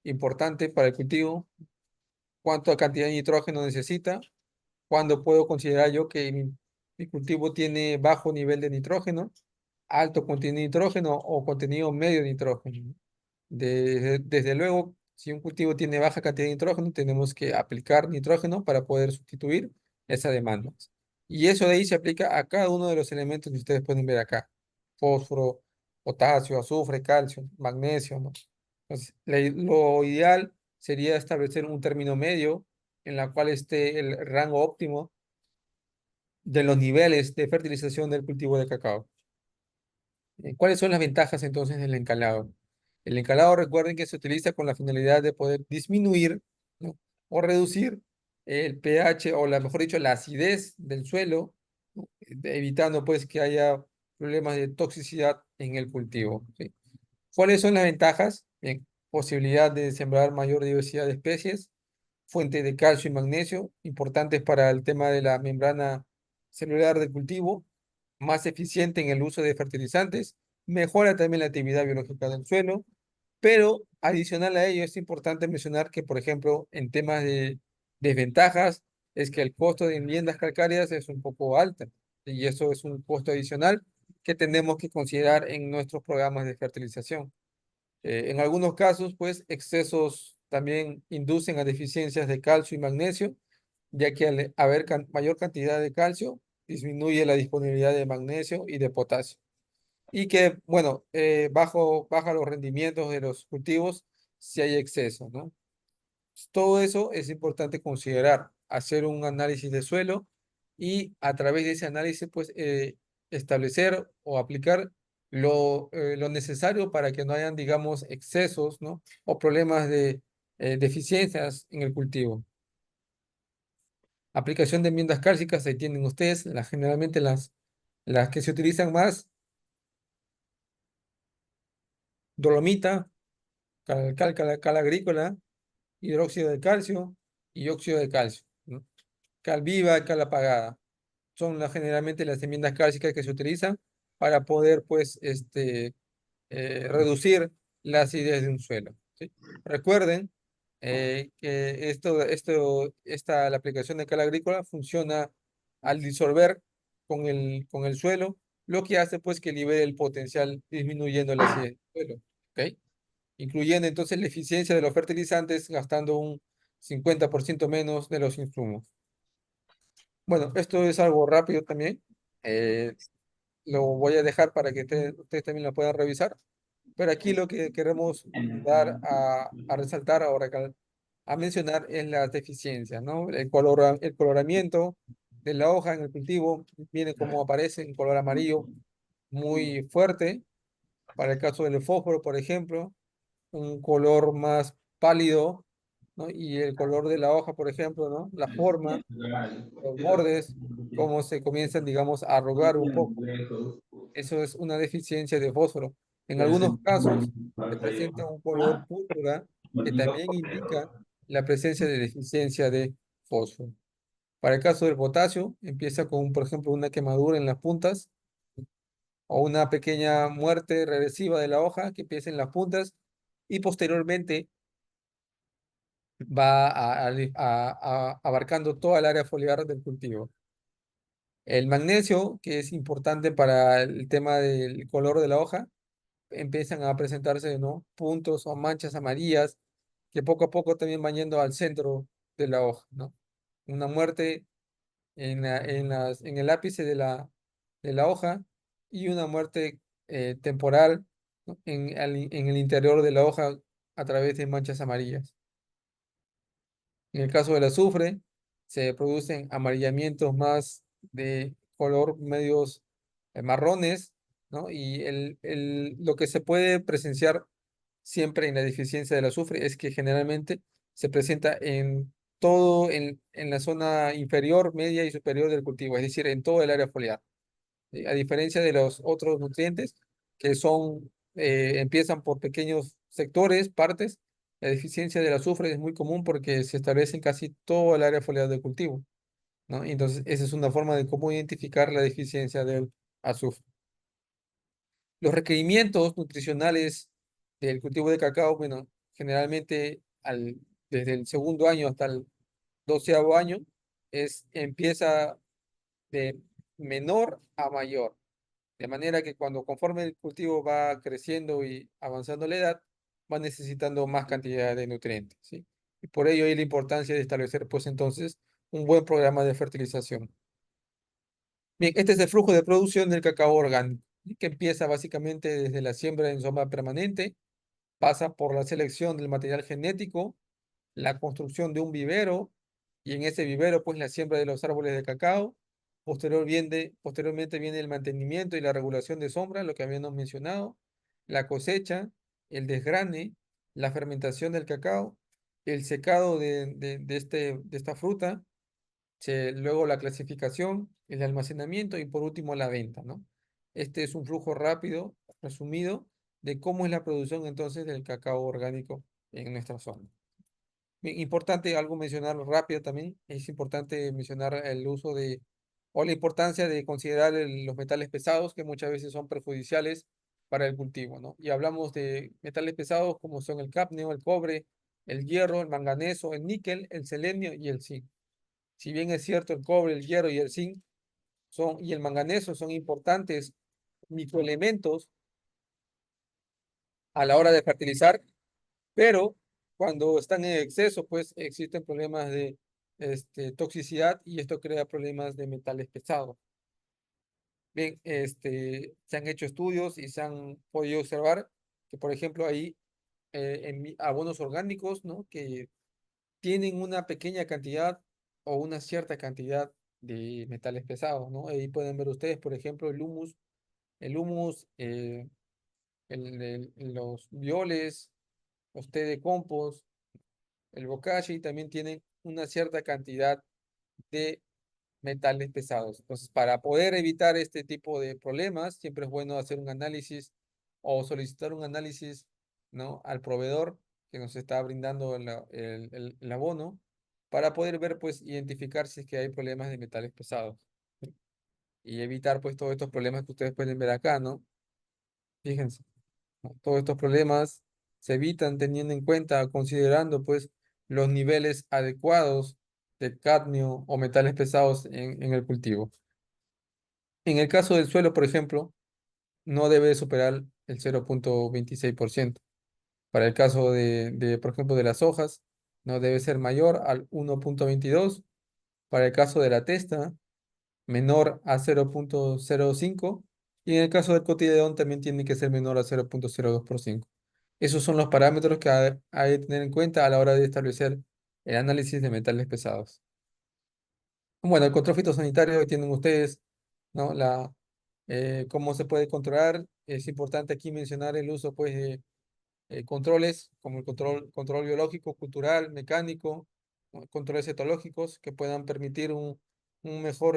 importante para el cultivo, cuánta cantidad de nitrógeno necesita, cuando puedo considerar yo que mi cultivo tiene bajo nivel de nitrógeno, alto contenido de nitrógeno o contenido medio de nitrógeno, ¿no? Desde luego, si un cultivo tiene baja cantidad de nitrógeno, tenemos que aplicar nitrógeno para poder sustituir esa demanda. Y eso de ahí se aplica a cada uno de los elementos que ustedes pueden ver acá: fósforo, potasio, azufre, calcio, magnesio, ¿no? Entonces, lo ideal sería establecer un término medio en la cual esté el rango óptimo de los niveles de fertilización del cultivo de cacao. ¿Cuáles son las ventajas entonces del encalado? El encalado, recuerden que se utiliza con la finalidad de poder disminuir, ¿no? O reducir el pH, o mejor dicho, la acidez del suelo, ¿no? Evitando pues que haya problemas de toxicidad en el cultivo, ¿sí? ¿Cuáles son las ventajas? Bien, posibilidad de sembrar mayor diversidad de especies, fuente de calcio y magnesio, importantes para el tema de la membrana celular del cultivo, más eficiente en el uso de fertilizantes, mejora también la actividad biológica del suelo, pero adicional a ello es importante mencionar que, por ejemplo, en temas de desventajas, es que el costo de enmiendas calcáreas es un poco alto y eso es un costo adicional que tenemos que considerar en nuestros programas de fertilización. En algunos casos, pues, excesos también inducen a deficiencias de calcio y magnesio, ya que al haber mayor cantidad de calcio, disminuye la disponibilidad de magnesio y de potasio. Y que, bueno, baja los rendimientos de los cultivos si hay exceso, ¿no? Todo eso es importante considerar, hacer un análisis de suelo y a través de ese análisis, pues, establecer o aplicar lo necesario para que no hayan, digamos, excesos, ¿no? O problemas de deficiencias en el cultivo. Aplicación de enmiendas cálcicas, ahí tienen ustedes, generalmente las que se utilizan más: dolomita, cal agrícola, hidróxido de calcio y óxido de calcio, ¿no? Cal viva, cal apagada. Son generalmente las enmiendas clásicas que se utilizan para poder, pues, reducir la acidez de un suelo, ¿sí? Recuerden que la aplicación de cal agrícola funciona al disolver con el suelo lo que hace pues que libere el potencial disminuyendo la acidez del suelo, ¿ok? Incluyendo entonces la eficiencia de los fertilizantes gastando un 50% menos de los insumos. Bueno, esto es algo rápido también. eh, lo voy a dejar para que ustedes también lo puedan revisar. Pero aquí lo que queremos dar a resaltar ahora, a mencionar es las deficiencias, ¿no? El coloramiento de la hoja en el cultivo viene como aparece en color amarillo muy fuerte. Para el caso del fósforo, por ejemplo, un color más pálido, ¿no? Y el color de la hoja, por ejemplo, ¿no? La forma, los bordes, cómo se comienzan, digamos, a arrugar un poco. Eso es una deficiencia de fósforo. En algunos casos se presenta un color púrpura que también indica la presencia de deficiencia de fósforo. Para el caso del potasio, empieza con, por ejemplo, una quemadura en las puntas o una pequeña muerte regresiva de la hoja que empieza en las puntas y posteriormente va abarcando toda el área foliar del cultivo. El magnesio, que es importante para el tema del color de la hoja, empiezan a presentarse, ¿no? Puntos o manchas amarillas que poco a poco también van yendo al centro de la hoja, ¿no? Una muerte en el ápice de la hoja y una muerte temporal, ¿no? En el interior de la hoja a través de manchas amarillas. En el caso del azufre, se producen amarillamientos más de color medios marrones, ¿no? Y lo que se puede presenciar siempre en la deficiencia del azufre es que generalmente se presenta en todo, en la zona inferior, media y superior del cultivo, es decir, en todo el área foliar. A diferencia de los otros nutrientes que son, empiezan por pequeños sectores, partes, la deficiencia del azufre es muy común porque se establece en casi todo el área foliar del cultivo, ¿no? Entonces, esa es una forma de cómo identificar la deficiencia del azufre. Los requerimientos nutricionales del cultivo de cacao, bueno, generalmente desde el segundo año hasta el 12º año, empieza de menor a mayor. De manera que conforme el cultivo va creciendo y avanzando la edad, va necesitando más cantidad de nutrientes, ¿sí? Y por ello hay la importancia de establecer, pues entonces, un buen programa de fertilización. Bien, este es el flujo de producción del cacao orgánico, ¿sí? Que empieza básicamente desde la siembra en zona permanente, pasa por la selección del material genético, la construcción de un vivero y en ese vivero pues la siembra de los árboles de cacao. Posteriormente viene el mantenimiento y la regulación de sombra, lo que habíamos mencionado, la cosecha, el desgrane, la fermentación del cacao, el secado de esta fruta, luego la clasificación, el almacenamiento y por último la venta, ¿no? Este es un flujo rápido, resumido, de cómo es la producción entonces del cacao orgánico en nuestra zona. Bien, importante algo mencionar rápido también, es importante mencionar el uso o la importancia de considerar los metales pesados que muchas veces son perjudiciales para el cultivo, ¿no? Y hablamos de metales pesados como son el cadmio, el cobre, el hierro, el manganeso, el níquel, el selenio y el zinc. Si bien es cierto, el cobre, el hierro y el zinc y el manganeso son importantes microelementos a la hora de fertilizar, pero cuando están en exceso, pues existen problemas de toxicidad y esto crea problemas de metales pesados. Bien, se han hecho estudios y se han podido observar que, por ejemplo, hay abonos orgánicos, ¿no? Que tienen una pequeña cantidad o una cierta cantidad de metales pesados, ¿no? Ahí pueden ver ustedes, por ejemplo, el humus, los violes, los té de compost, el bokashi también tienen una cierta cantidad de metales pesados. Entonces, para poder evitar este tipo de problemas, siempre es bueno hacer un análisis o solicitar un análisis, ¿no? Al proveedor que nos está brindando el abono para poder ver, pues, identificar si es que hay problemas de metales pesados y evitar, pues, todos estos problemas que ustedes pueden ver acá, ¿no? Fíjense, ¿no? Todos estos problemas se evitan teniendo en cuenta, considerando pues los niveles adecuados de cadmio o metales pesados en el cultivo. En el caso del suelo, por ejemplo, no debe superar el 0,26%. Para el caso por ejemplo, de las hojas, no debe ser mayor al 1,22. Para el caso de la testa, menor a 0,05. Y en el caso del cotidiano también tiene que ser menor a 0,02%. Esos son los parámetros que hay que tener en cuenta a la hora de establecer el análisis de metales pesados. Bueno, el control fitosanitario que tienen ustedes, ¿no? Cómo se puede controlar. Es importante aquí mencionar el uso, pues, de controles como el control biológico, cultural, mecánico, ¿no? Controles etológicos que puedan permitir un mejor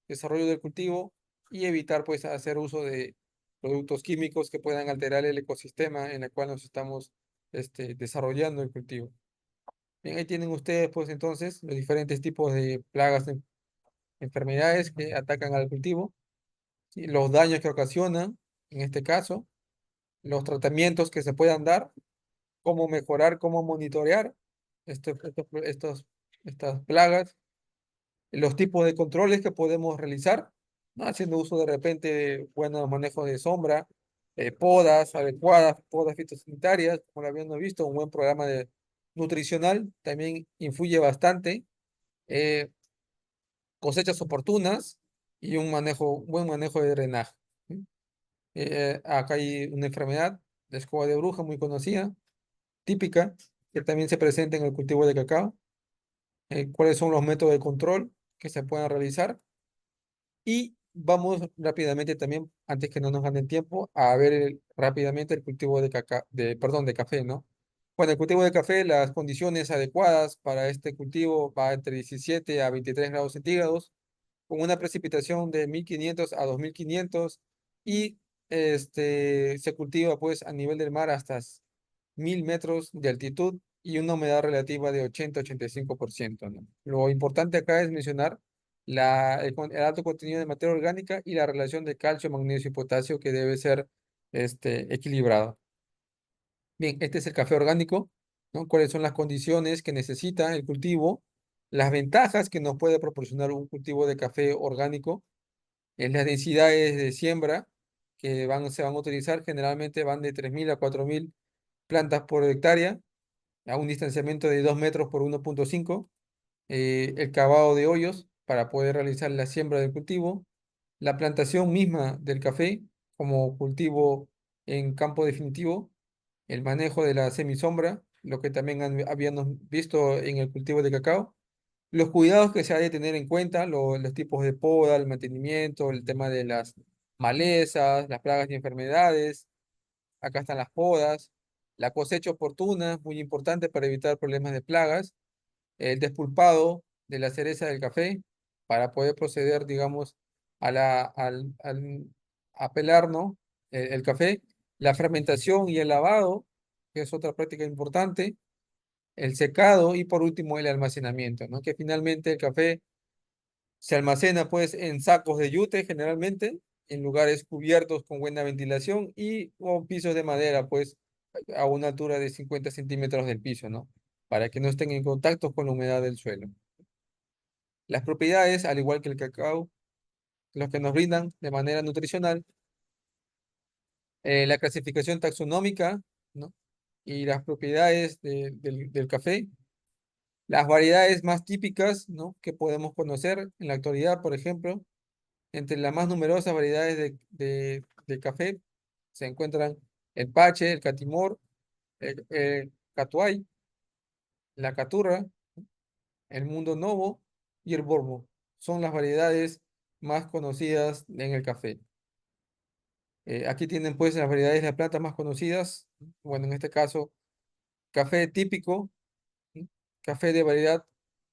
desarrollo del cultivo y evitar, pues, hacer uso de productos químicos que puedan alterar el ecosistema en el cual nos estamos desarrollando el cultivo. Bien, ahí tienen ustedes, pues, entonces, los diferentes tipos de plagas, enfermedades que atacan al cultivo, ¿sí? Los daños que ocasionan, en este caso, los tratamientos que se puedan dar, cómo mejorar, cómo monitorear estas plagas, los tipos de controles que podemos realizar, ¿no? Haciendo uso de repente de buenos manejos de sombra, podas adecuadas, podas fitosanitarias, como lo habíamos visto, un buen programa nutricional también influye bastante. eh, Cosechas oportunas y un buen manejo de drenaje. ¿Sí? Acá hay una enfermedad de escoba de bruja muy conocida, típica, que también se presenta en el cultivo de cacao. ¿Cuáles son los métodos de control que se puedan realizar? Y vamos rápidamente también, antes que no nos gane tiempo, a ver rápidamente el cultivo de perdón, de café, ¿no? Bueno, el cultivo de café, las condiciones adecuadas para este cultivo va entre 17 a 23 grados centígrados, con una precipitación de 1.500 a 2.500 y se cultiva pues a nivel del mar hasta 1.000 metros de altitud y una humedad relativa de 80-85%, ¿no? Lo importante acá es mencionar el alto contenido de materia orgánica y la relación de calcio, magnesio y potasio que debe ser equilibrada. Bien, este es el café orgánico, ¿no? ¿Cuáles son las condiciones que necesita el cultivo? Las ventajas que nos puede proporcionar un cultivo de café orgánico en las densidades de siembra que se van a utilizar, generalmente van de 3.000 a 4.000 plantas por hectárea, a un distanciamiento de 2 metros por 1,5. El cavado de hoyos para poder realizar la siembra del cultivo, la plantación misma del café como cultivo en campo definitivo, el manejo de la semisombra, lo que también habíamos visto en el cultivo de cacao, los cuidados que se ha de tener en cuenta, los tipos de poda, el mantenimiento, el tema de las malezas, las plagas y enfermedades. Acá están las podas, la cosecha oportuna, muy importante para evitar problemas de plagas, el despulpado de la cereza del café para poder proceder, digamos, a pelar, ¿no? El café, la fermentación y el lavado, que es otra práctica importante, el secado y por último el almacenamiento, ¿no? Que finalmente el café se almacena pues en sacos de yute generalmente, en lugares cubiertos con buena ventilación y o pisos de madera pues a una altura de 50 centímetros del piso, ¿no? Para que no estén en contacto con la humedad del suelo. Las propiedades, al igual que el cacao, los que nos brindan de manera nutricional, la clasificación taxonómica, ¿no? Y las propiedades del café, las variedades más típicas, ¿no? Que podemos conocer en la actualidad, por ejemplo, entre las más numerosas variedades de café se encuentran el Pache, el Catimor, el Catuay, la Caturra, el Mundo Novo y el Borbo. Son las variedades más conocidas en el café. Aquí tienen pues las variedades de plantas más conocidas. Bueno, en este caso, café típico, ¿sí? Café de variedad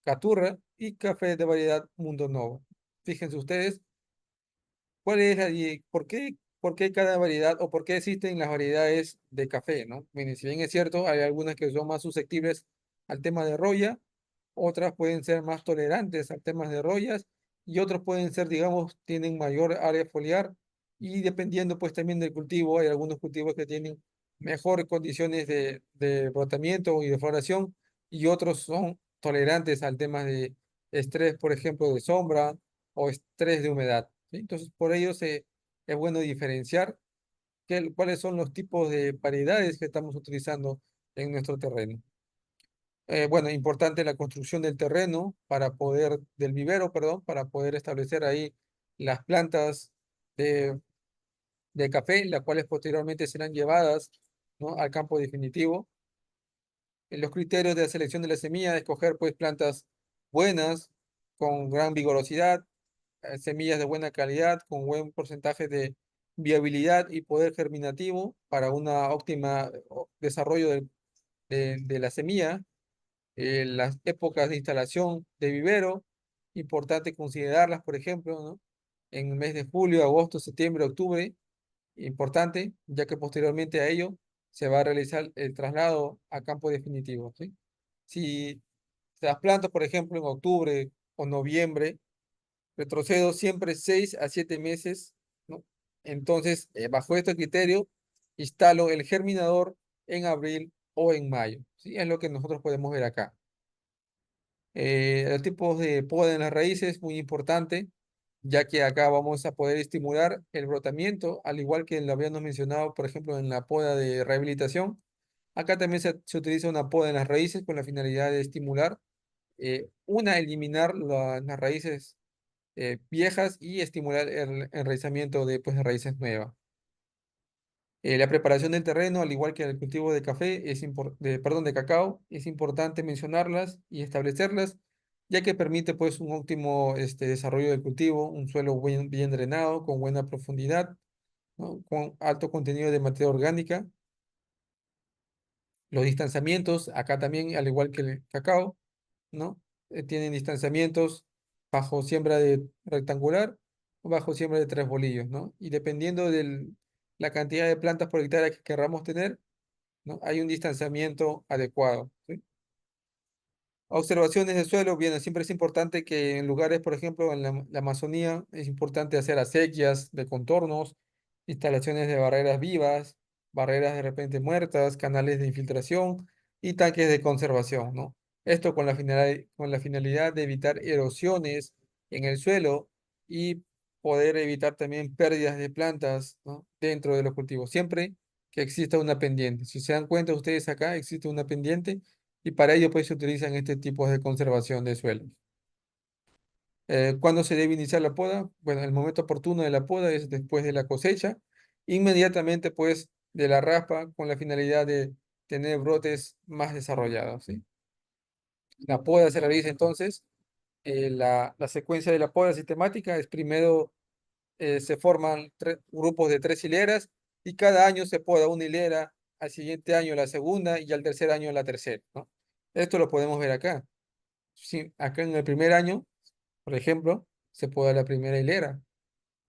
Caturra y café de variedad Mundo Novo. Fíjense ustedes, ¿cuál es por qué cada variedad o por qué existen las variedades de café, ¿no? Miren, si bien es cierto, hay algunas que son más susceptibles al tema de roya, otras pueden ser más tolerantes al tema de rollas y otros pueden ser, digamos, tienen mayor área foliar y dependiendo pues también del cultivo, hay algunos cultivos que tienen mejores condiciones de brotamiento y de floración y otros son tolerantes al tema de estrés, por ejemplo, de sombra o estrés de humedad. ¿sí? Entonces, por ello es bueno diferenciar cuáles son los tipos de variedades que estamos utilizando en nuestro terreno. Bueno, importante la construcción del terreno del vivero, perdón, para poder establecer ahí las plantas de, de café, las cuales posteriormente serán llevadas, ¿no?, al campo definitivo. En los criterios de la selección de la semilla, escoger pues plantas buenas, con gran vigorosidad, semillas de buena calidad, con buen porcentaje de viabilidad y poder germinativo para una óptima desarrollo de la semilla. Las épocas de instalación de vivero, importante considerarlas, por ejemplo, ¿no?, en el mes de julio, agosto, septiembre, octubre, importante, ya que posteriormente a ello se va a realizar el traslado a campo definitivo, ¿sí? Si las plantas, por ejemplo, en octubre o noviembre, retrocedo siempre 6 a 7 meses, ¿no? Entonces, bajo este criterio, instalo el germinador en abril o en mayo, ¿sí? Es lo que nosotros podemos ver acá. Los tipos de poda en las raíces, muy importante, ya que acá vamos a poder estimular el brotamiento, al igual que lo habíamos mencionado, por ejemplo, en la poda de rehabilitación. Acá también se utiliza una poda en las raíces con la finalidad de estimular, eliminar las raíces viejas y estimular el enraizamiento de, pues, de raíces nuevas. La preparación del terreno, al igual que el cultivo de café, perdón, de cacao, es importante mencionarlas y establecerlas, ya que permite pues un óptimo desarrollo del cultivo, un suelo bien drenado, con buena profundidad, ¿no?, con alto contenido de materia orgánica. Los distanciamientos, acá también, al igual que el cacao, ¿no? Tienen distanciamientos bajo siembra de rectangular o bajo siembra de tres bolillos, ¿no? Y dependiendo de la cantidad de plantas por hectárea que querramos tener, ¿no?, hay un distanciamiento adecuado, ¿sí? Observaciones de suelo, bien, siempre es importante que en lugares, por ejemplo, en la Amazonía, es importante hacer acequias de contornos, instalaciones de barreras vivas, barreras de repente muertas, canales de infiltración y tanques de conservación, ¿no? Esto con la finalidad de evitar erosiones en el suelo y poder evitar también pérdidas de plantas, ¿no?, dentro de los cultivos. Siempre que exista una pendiente. Si se dan cuenta ustedes acá, existe una pendiente y para ello pues se utilizan este tipo de conservación de suelos. ¿Cuándo se debe iniciar la poda? Bueno, el momento oportuno de la poda es después de la cosecha, inmediatamente pues de la raspa, con la finalidad de tener brotes más desarrollados, ¿sí? La poda se realiza entonces, la secuencia de la poda sistemática es primero, se forman grupos de 3 hileras y cada año se poda una hilera, al siguiente año la segunda y al tercer año la tercera, ¿no? Esto lo podemos ver acá. Sí, acá en el primer año, por ejemplo, se poda la primera hilera.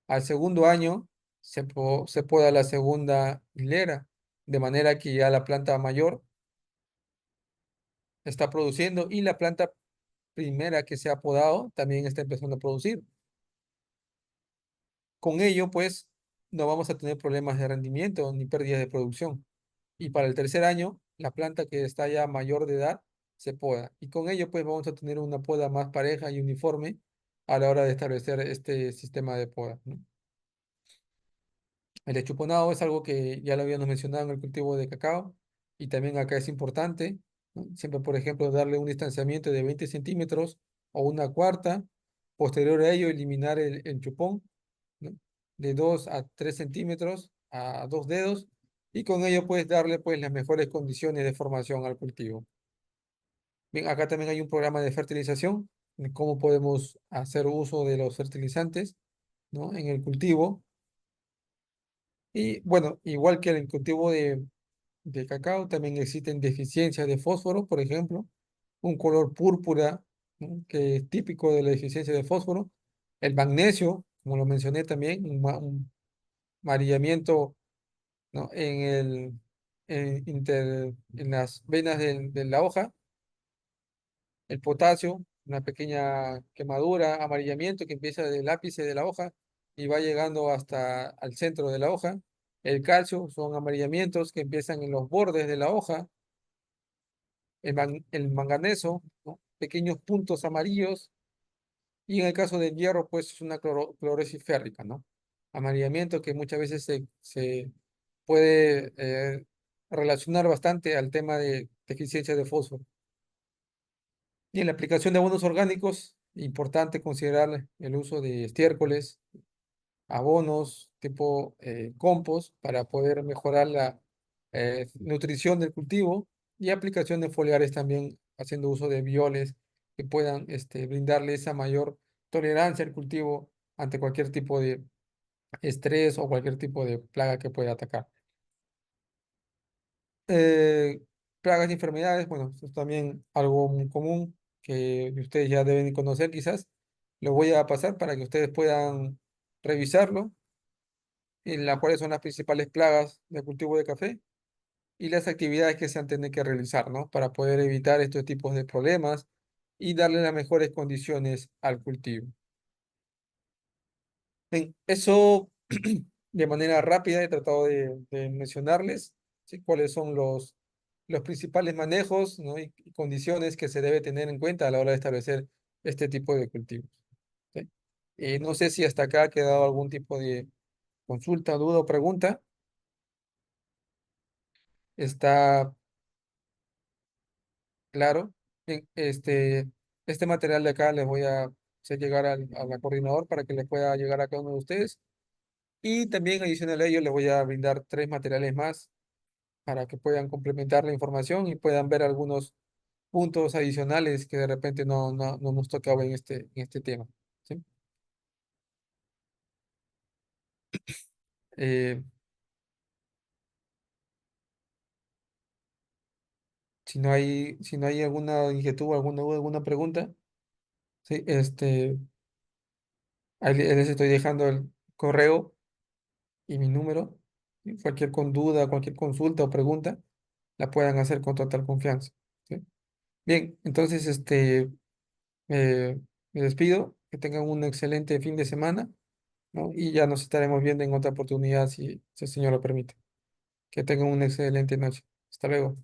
Al segundo año se poda la segunda hilera, de manera que ya la planta mayor está produciendo y la planta primera que se ha podado también está empezando a producir. Con ello, pues, no vamos a tener problemas de rendimiento ni pérdidas de producción. Y para el tercer año, la planta que está ya mayor de edad se poda. Y con ello, pues, vamos a tener una poda más pareja y uniforme a la hora de establecer este sistema de poda, ¿no? El echuponado es algo que ya lo habíamos mencionado en el cultivo de cacao y también acá es importante, ¿no? Siempre, por ejemplo, darle un distanciamiento de 20 centímetros o una cuarta. Posterior a ello, eliminar el chupón, ¿no?, de 2 a 3 centímetros a 2 dedos y con ello puedes darle pues las mejores condiciones de formación al cultivo. Bien, acá también hay un programa de fertilización, de cómo podemos hacer uso de los fertilizantes, ¿no?, en el cultivo. Y bueno, igual que en el cultivo de cacao, también existen deficiencias de fósforo, por ejemplo, un color púrpura, ¿no?, que es típico de la deficiencia de fósforo. El magnesio, como lo mencioné también, un amarillamiento, ¿no?, en las venas de la hoja. El potasio, una pequeña quemadura, amarillamiento que empieza del ápice de la hoja y va llegando hasta al centro de la hoja. El calcio son amarillamientos que empiezan en los bordes de la hoja. El manganeso, ¿no?, pequeños puntos amarillos Y en el caso del hierro, pues es una clorosis férrica, ¿no? Amarillamiento que muchas veces se puede relacionar bastante al tema de deficiencia de fósforo. Y en la aplicación de abonos orgánicos, importante considerar el uso de estiércoles, abonos tipo compost para poder mejorar la nutrición del cultivo y aplicaciones foliares también haciendo uso de bioles que puedan brindarle esa mayor tolerancia al cultivo ante cualquier tipo de estrés o cualquier tipo de plaga que pueda atacar. Eh, Plagas y enfermedades, bueno, esto es también algo muy común que ustedes ya deben conocer quizás. Lo voy a pasar para que ustedes puedan revisarlo, en la cuales son las principales plagas de cultivo de café y las actividades que se han tenido que realizar, ¿no? Para poder evitar estos tipos de problemas y darle las mejores condiciones al cultivo. Bien, eso de manera rápida he tratado de mencionarles, ¿sí? Cuáles son los principales manejos, ¿no? Y condiciones que se debe tener en cuenta a la hora de establecer este tipo de cultivos, ¿sí? No sé si hasta acá ha quedado algún tipo de consulta, duda o pregunta. Está claro. Bien, este material de acá les voy a hacer llegar a la coordinador para que les pueda llegar a cada uno de ustedes. Y también adicional a ello les voy a brindar tres materiales más para que puedan complementar la información y puedan ver algunos puntos adicionales que de repente no hemos tocado en este tema, ¿sí? Eh, si no hay alguna inquietud, alguna duda, alguna pregunta, sí, ahí les estoy dejando el correo y mi número. ¿Sí? Cualquier con duda, cualquier consulta o pregunta, la puedan hacer con total confianza, ¿sí? Bien, entonces me despido. Que tengan un excelente fin de semana, ¿no? Y ya nos estaremos viendo en otra oportunidad si el Señor lo permite. Que tengan una excelente noche. Hasta luego.